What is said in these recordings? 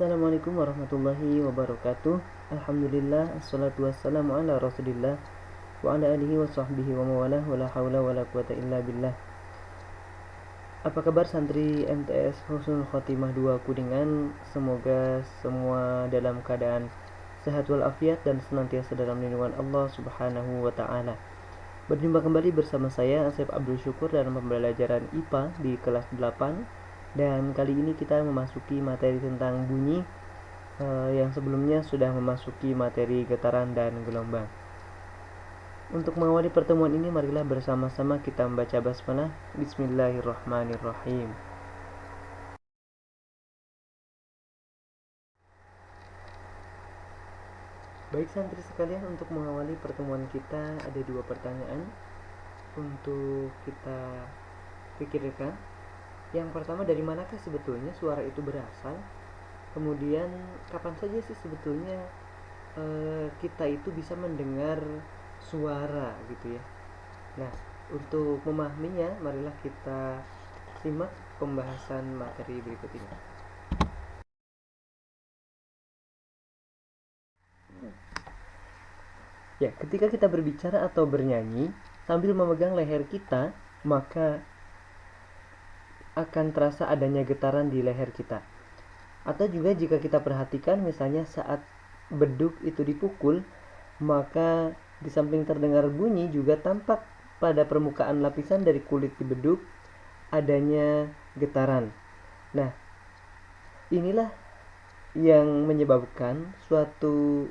Assalamualaikum warahmatullahi wabarakatuh. Alhamdulillah, assalatu wassalamu ala rasulillah wa ala alihi wa sahbihi wa mawalah wa la hawla wa la quwata illa billah. Apa kabar santri MTS Husnul Khotimah 2 Kuningan? Semoga semua dalam keadaan sehat walafiat dan senantiasa dalam lindungan Allah Subhanahu wa taala. Berjumpa kembali bersama saya Asep Abdul Syukur dalam pembelajaran IPA di kelas 8. Dan kali ini kita memasuki materi tentang bunyi yang sebelumnya sudah memasuki materi getaran dan gelombang. Untuk mengawali pertemuan ini, marilah bersama-sama kita membaca basmalah. Bismillahirrahmanirrahim. Baik santri sekalian, untuk mengawali pertemuan kita ada dua pertanyaan untuk kita pikirkan. Yang pertama, dari manakah sebetulnya suara itu berasal? Kemudian, kapan saja sih sebetulnya kita itu bisa mendengar suara gitu ya. Nah, untuk memahaminya, marilah kita simak pembahasan materi berikut ini. Ya, ketika kita berbicara atau bernyanyi sambil memegang leher kita, maka akan terasa adanya getaran di leher kita. Atau juga jika kita perhatikan, misalnya saat beduk itu dipukul, maka di samping terdengar bunyi juga tampak pada permukaan lapisan dari kulit di beduk adanya getaran. Nah, inilah yang menyebabkan suatu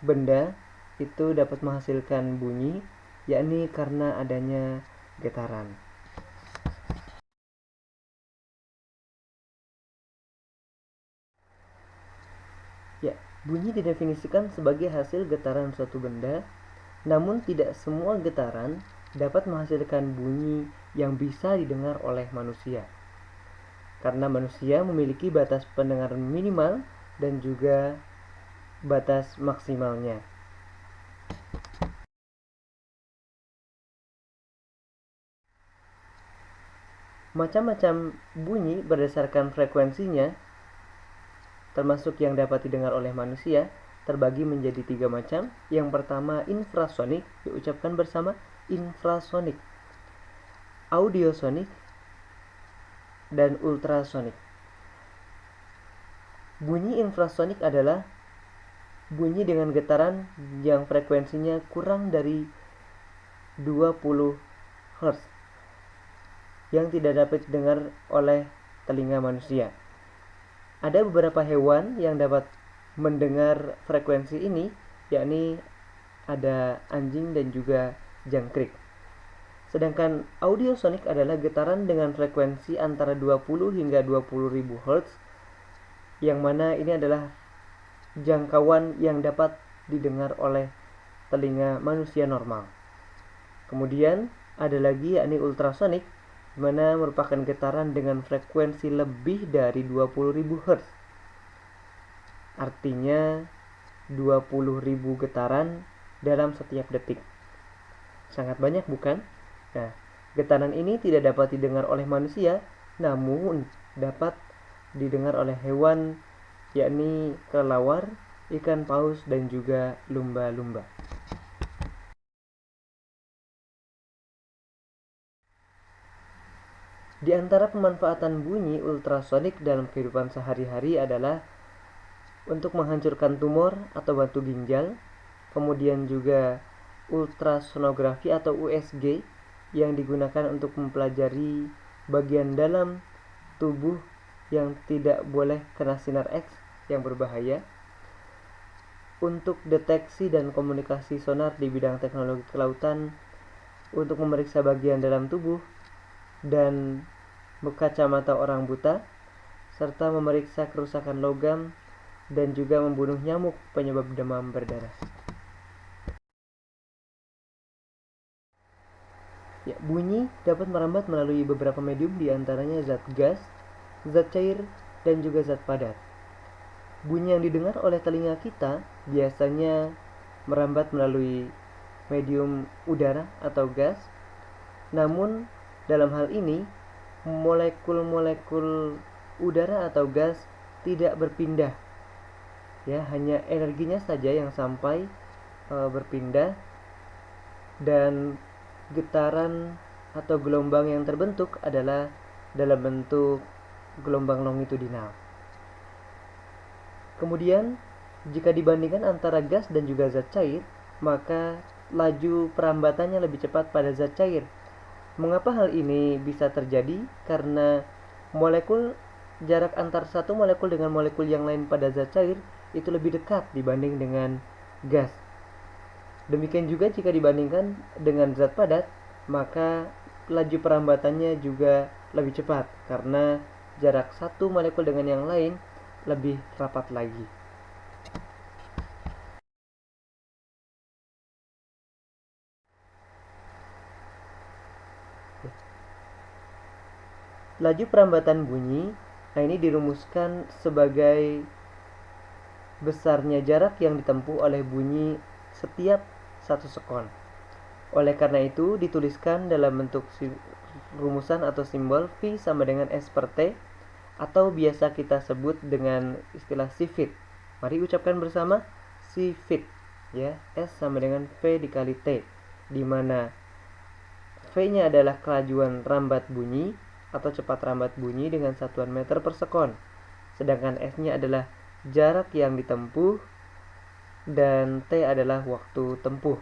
benda itu dapat menghasilkan bunyi, yakni karena adanya getaran. Ya, bunyi didefinisikan sebagai hasil getaran suatu benda, namun tidak semua getaran dapat menghasilkan bunyi yang bisa didengar oleh manusia. Karena manusia memiliki batas pendengaran minimal dan juga batas maksimalnya. Macam-macam bunyi berdasarkan frekuensinya, termasuk yang dapat didengar oleh manusia, terbagi menjadi 3 macam. Yang pertama, infrasonik, diucapkan bersama, infrasonik, audiosonik, dan ultrasonik. Bunyi infrasonik adalah bunyi dengan getaran yang frekuensinya kurang dari 20 Hz yang tidak dapat didengar oleh telinga manusia. Ada beberapa hewan yang dapat mendengar frekuensi ini, yakni ada anjing dan juga jangkrik. Sedangkan audiosonik adalah getaran dengan frekuensi antara 20 hingga 20.000 Hz, yang mana ini adalah jangkauan yang dapat didengar oleh telinga manusia normal. Kemudian ada lagi yakni ultrasonik, di mana merupakan getaran dengan frekuensi lebih dari 20.000 Hz. Artinya 20.000 getaran dalam setiap detik. Sangat banyak bukan? Nah, getaran ini tidak dapat didengar oleh manusia, namun dapat didengar oleh hewan, yakni kelelawar, ikan paus, dan juga lumba-lumba. Di antara pemanfaatan bunyi ultrasonik dalam kehidupan sehari-hari adalah untuk menghancurkan tumor atau batu ginjal, kemudian juga ultrasonografi atau USG yang digunakan untuk mempelajari bagian dalam tubuh yang tidak boleh kena sinar X yang berbahaya, untuk deteksi dan komunikasi sonar di bidang teknologi kelautan, untuk memeriksa bagian dalam tubuh dan kacamata orang buta, serta memeriksa kerusakan logam dan juga membunuh nyamuk penyebab demam berdarah. Ya, bunyi dapat merambat melalui beberapa medium, diantaranya zat gas, zat cair, dan juga zat padat. Bunyi yang didengar oleh telinga kita biasanya merambat melalui medium udara atau gas. Namun dalam hal ini molekul-molekul udara atau gas tidak berpindah, ya, hanya energinya saja yang sampai berpindah, dan getaran atau gelombang yang terbentuk adalah dalam bentuk gelombang longitudinal. Kemudian, jika dibandingkan antara gas dan juga zat cair, maka laju perambatannya lebih cepat pada zat cair. Mengapa hal ini bisa terjadi? Karena jarak antar satu molekul dengan molekul yang lain pada zat cair itu lebih dekat dibanding dengan gas. Demikian juga jika dibandingkan dengan zat padat, maka laju perambatannya juga lebih cepat karena jarak satu molekul dengan yang lain lebih rapat lagi. Laju perambatan bunyi, nah ini dirumuskan sebagai besarnya jarak yang ditempuh oleh bunyi setiap 1 sekon. Oleh karena itu, dituliskan dalam bentuk rumusan atau simbol V sama dengan S per T, atau biasa kita sebut dengan istilah C-fit. Mari ucapkan bersama C-fit, ya. S sama dengan V dikali T, di mana V-nya adalah kelajuan rambat bunyi atau cepat rambat bunyi dengan satuan meter per sekon. Sedangkan S-nya adalah jarak yang ditempuh dan T adalah waktu tempuh.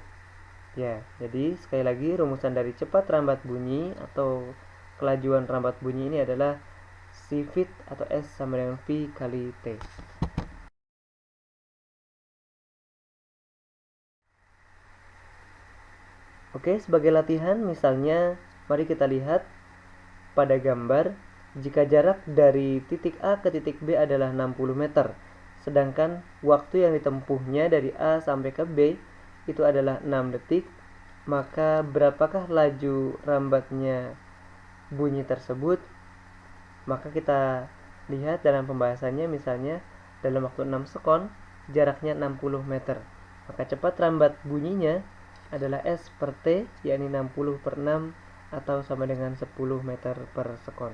Ya, jadi sekali lagi rumusan dari cepat rambat bunyi atau kelajuan rambat bunyi ini adalah C-fit atau S sama dengan V kali T. Oke, sebagai latihan misalnya mari kita lihat pada gambar jika jarak dari titik A ke titik B adalah 60 meter, sedangkan waktu yang ditempuhnya dari A sampai ke B itu adalah 6 detik, maka berapakah laju rambatnya bunyi tersebut? Maka kita lihat dalam pembahasannya, misalnya dalam waktu 6 sekon jaraknya 60 meter, maka cepat rambat bunyinya adalah S per T, yakni 60 per 6 atau sama dengan 10 meter per sekon.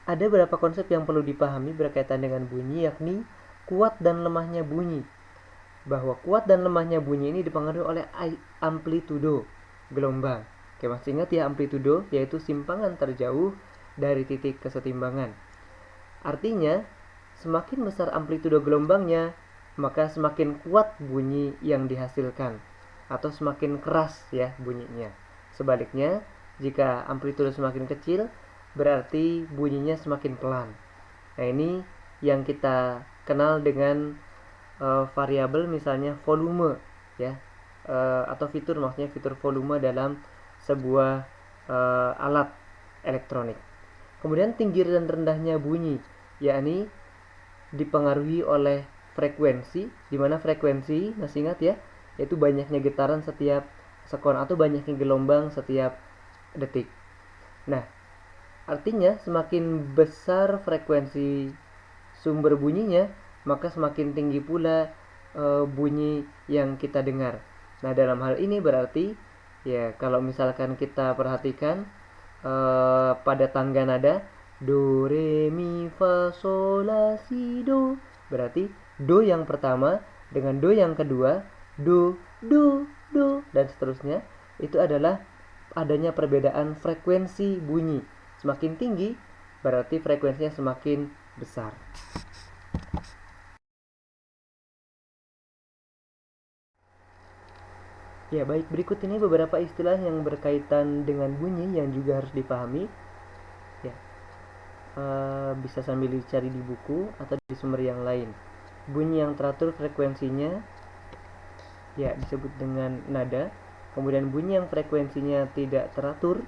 Ada beberapa konsep yang perlu dipahami berkaitan dengan bunyi, yakni kuat dan lemahnya bunyi. Bahwa kuat dan lemahnya bunyi ini dipengaruhi oleh amplitudo gelombang. Oke, masih ingat ya, amplitudo yaitu simpangan terjauh dari titik kesetimbangan. Artinya, semakin besar amplitudo gelombangnya, maka semakin kuat bunyi yang dihasilkan atau semakin keras ya bunyinya. Sebaliknya, jika amplitudo semakin kecil, berarti bunyinya semakin pelan. Nah, ini yang kita kenal dengan variabel, misalnya volume ya, atau fitur, maksudnya fitur volume dalam sebuah alat elektronik. Kemudian tinggi dan rendahnya bunyi, yakni dipengaruhi oleh frekuensi, di mana frekuensi masih ingat ya, yaitu banyaknya getaran setiap sekon atau banyaknya gelombang setiap detik. Nah, artinya semakin besar frekuensi sumber bunyinya, maka semakin tinggi pula bunyi yang kita dengar. Nah, dalam hal ini berarti ya, kalau misalkan kita perhatikan pada tangga nada do, re, mi, fa, sol, la, si, do, berarti do yang pertama dengan do yang kedua, do, dan seterusnya, itu adalah adanya perbedaan frekuensi bunyi. Semakin tinggi berarti frekuensinya semakin besar. Ya, baik, berikut ini beberapa istilah yang berkaitan dengan bunyi yang juga harus dipahami. Ya, bisa sambil dicari di buku atau di sumber yang lain. Bunyi yang teratur frekuensinya ya disebut dengan nada. Kemudian bunyi yang frekuensinya tidak teratur,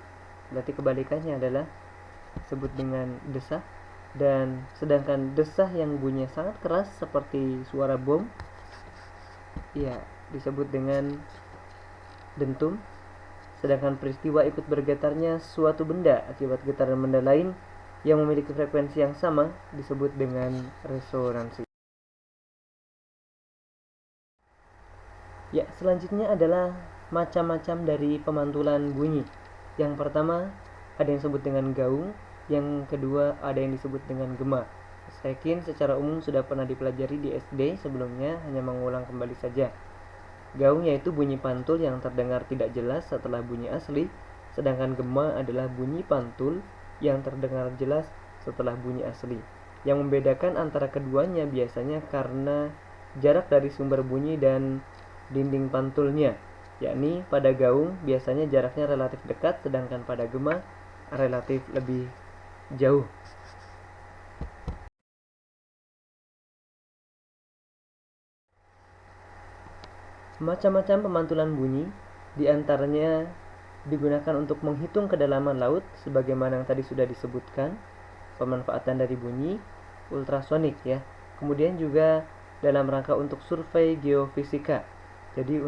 berarti kebalikannya adalah disebut dengan desah. Dan sedangkan desah yang bunyinya sangat keras seperti suara bom, ya disebut dengan dentum. Sedangkan peristiwa ikut bergetarnya suatu benda akibat getaran benda lain yang memiliki frekuensi yang sama disebut dengan resonansi. Ya, selanjutnya adalah macam-macam dari pemantulan bunyi. Yang pertama ada yang disebut dengan gaung, yang kedua ada yang disebut dengan gema. Saya yakin secara umum sudah pernah dipelajari di SD sebelumnya, hanya mengulang kembali saja. Gaung yaitu bunyi pantul yang terdengar tidak jelas setelah bunyi asli, sedangkan gema adalah bunyi pantul yang terdengar jelas setelah bunyi asli. Yang membedakan antara keduanya biasanya karena jarak dari sumber bunyi dan dinding pantulnya, yakni pada gaung biasanya jaraknya relatif dekat, sedangkan pada gema relatif lebih jauh. Macam-macam pemantulan bunyi, diantaranya digunakan untuk menghitung kedalaman laut, sebagaimana yang tadi sudah disebutkan, pemanfaatan dari bunyi ultrasonik ya. Kemudian juga dalam rangka untuk survei geofisika. Jadi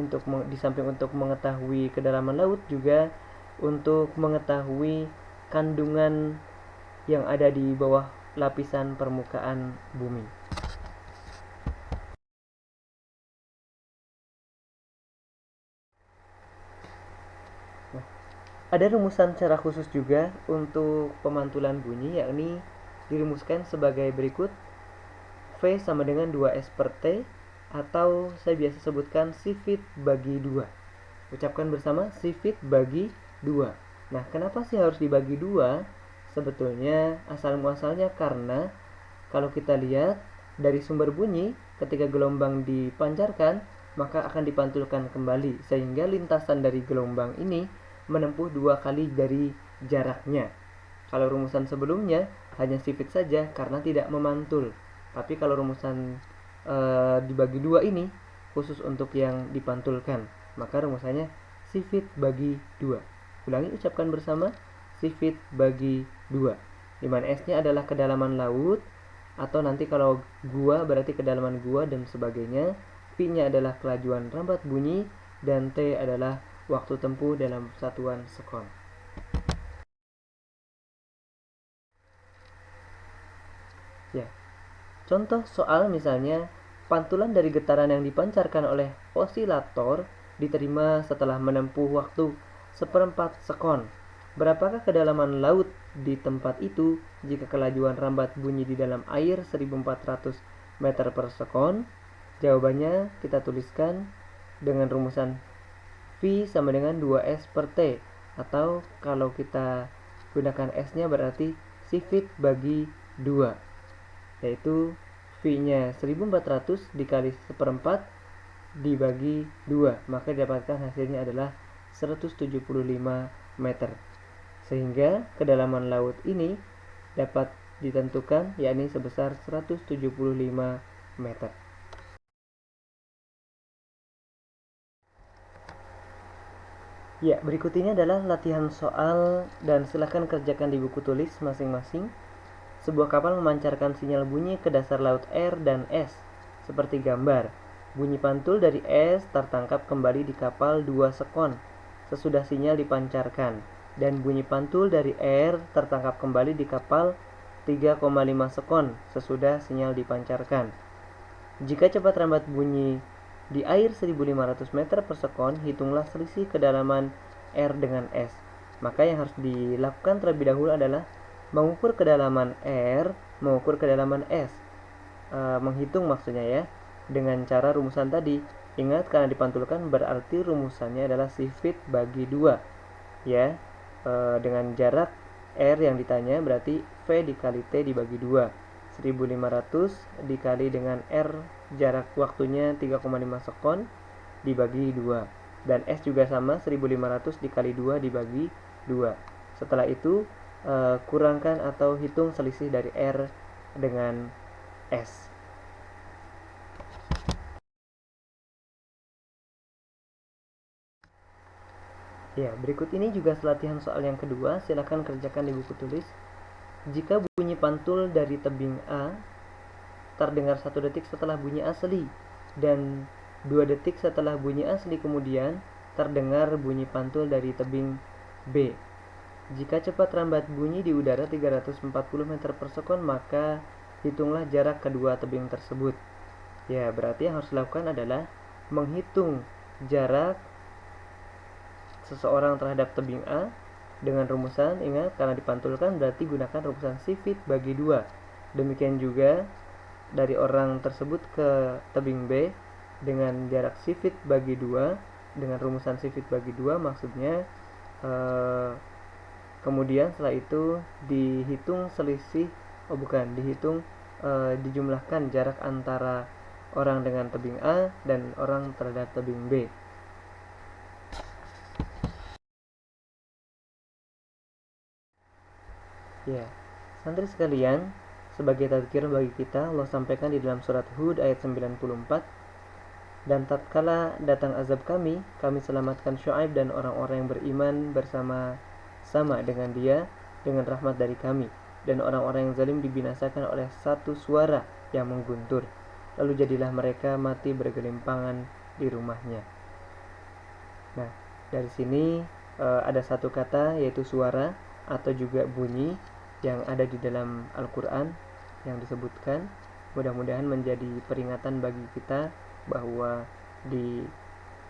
di samping untuk mengetahui kedalaman laut, juga untuk mengetahui kandungan yang ada di bawah lapisan permukaan bumi. Ada rumusan secara khusus juga untuk pemantulan bunyi, yakni dirumuskan sebagai berikut. V sama dengan 2S per T, atau saya biasa sebutkan sifit bagi 2. Ucapkan bersama, sifit bagi 2. Nah, kenapa sih harus dibagi 2? Sebetulnya asal-muasalnya karena kalau kita lihat dari sumber bunyi, ketika gelombang dipancarkan, maka akan dipantulkan kembali, sehingga lintasan dari gelombang ini menempuh 2 kali dari jaraknya. Kalau rumusan sebelumnya hanya sifit saja karena tidak memantul. Tapi kalau rumusan dibagi 2 ini khusus untuk yang dipantulkan, maka rumusannya sifit bagi 2. Ulangi, ucapkan bersama, sifit bagi 2. Dimana S-nya adalah kedalaman laut, atau nanti kalau gua berarti kedalaman gua dan sebagainya. V-nya adalah kelajuan rambat bunyi, dan T adalah waktu tempuh dalam satuan sekon. Ya, contoh soal misalnya, pantulan dari getaran yang dipancarkan oleh osilator diterima setelah menempuh waktu 1/4 sekon. Berapakah kedalaman laut di tempat itu jika kelajuan rambat bunyi di dalam air 1400 meter per sekon? Jawabannya kita tuliskan dengan rumusan V sama dengan 2S per T, atau kalau kita gunakan S-nya berarti sifit bagi 2, yaitu V-nya 1400 dikali 1/4 dibagi 2, maka didapatkan hasilnya adalah 175 meter. Sehingga kedalaman laut ini dapat ditentukan yakni sebesar 175 meter. Ya, berikut ini adalah latihan soal dan silahkan kerjakan di buku tulis masing-masing. Sebuah kapal memancarkan sinyal bunyi ke dasar laut R dan S, seperti gambar. Bunyi pantul dari S tertangkap kembali di kapal 2 sekon sesudah sinyal dipancarkan, dan bunyi pantul dari R tertangkap kembali di kapal 3,5 sekon sesudah sinyal dipancarkan. Jika cepat rambat bunyi di air 1500 meter per sekon, hitunglah selisih kedalaman R dengan S. Maka yang harus dilakukan terlebih dahulu adalah mengukur kedalaman R, mengukur kedalaman S. Menghitung maksudnya ya, dengan cara rumusan tadi. Ingat, karena dipantulkan berarti rumusannya adalah sifit bagi 2. Ya, dengan jarak R yang ditanya berarti V dikali T dibagi 2. 1500 dikali dengan R, jarak waktunya 3,5 sekon, dibagi 2. Dan S juga sama, 1500 dikali 2 dibagi 2. Setelah itu kurangkan atau hitung selisih dari R dengan S. Ya, berikut ini juga latihan soal yang kedua. Silakan kerjakan di buku tulis. Jika bunyi pantul dari tebing A terdengar 1 detik setelah bunyi asli, dan 2 detik setelah bunyi asli kemudian terdengar bunyi pantul dari tebing B. Jika cepat rambat bunyi di udara 340 meter per sekon, maka hitunglah jarak kedua tebing tersebut. Ya, berarti yang harus dilakukan adalah menghitung jarak seseorang terhadap tebing A dengan rumusan, ingat karena dipantulkan berarti gunakan rumusan sifit bagi 2. Demikian juga dari orang tersebut ke tebing B dengan jarak sifit bagi 2 dengan rumusan sifit bagi 2, maksudnya kemudian setelah itu dihitung selisih, dijumlahkan jarak antara orang dengan tebing A dan orang terhadap tebing B. Ya, santri sekalian, sebagai tadzkir bagi kita, Allah sampaikan di dalam surat Hud ayat 94, dan tatkala datang azab kami selamatkan Syuaib dan orang-orang yang beriman bersama-sama dengan dia dengan rahmat dari kami, dan orang-orang yang zalim dibinasakan oleh satu suara yang mengguntur, lalu jadilah mereka mati bergelimpangan di rumahnya. Nah, dari sini ada satu kata yaitu suara atau juga bunyi yang ada di dalam Al-Quran yang disebutkan. Mudah-mudahan menjadi peringatan bagi kita bahwa di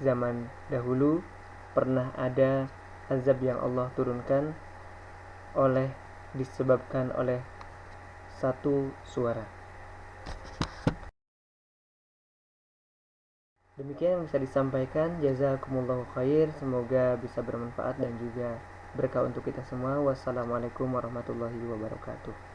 zaman dahulu pernah ada azab yang Allah turunkan disebabkan oleh satu suara. Demikian yang bisa disampaikan. Jazakumullahu khair. Semoga bisa bermanfaat dan juga berkah untuk kita semua. Wassalamualaikum warahmatullahi wabarakatuh.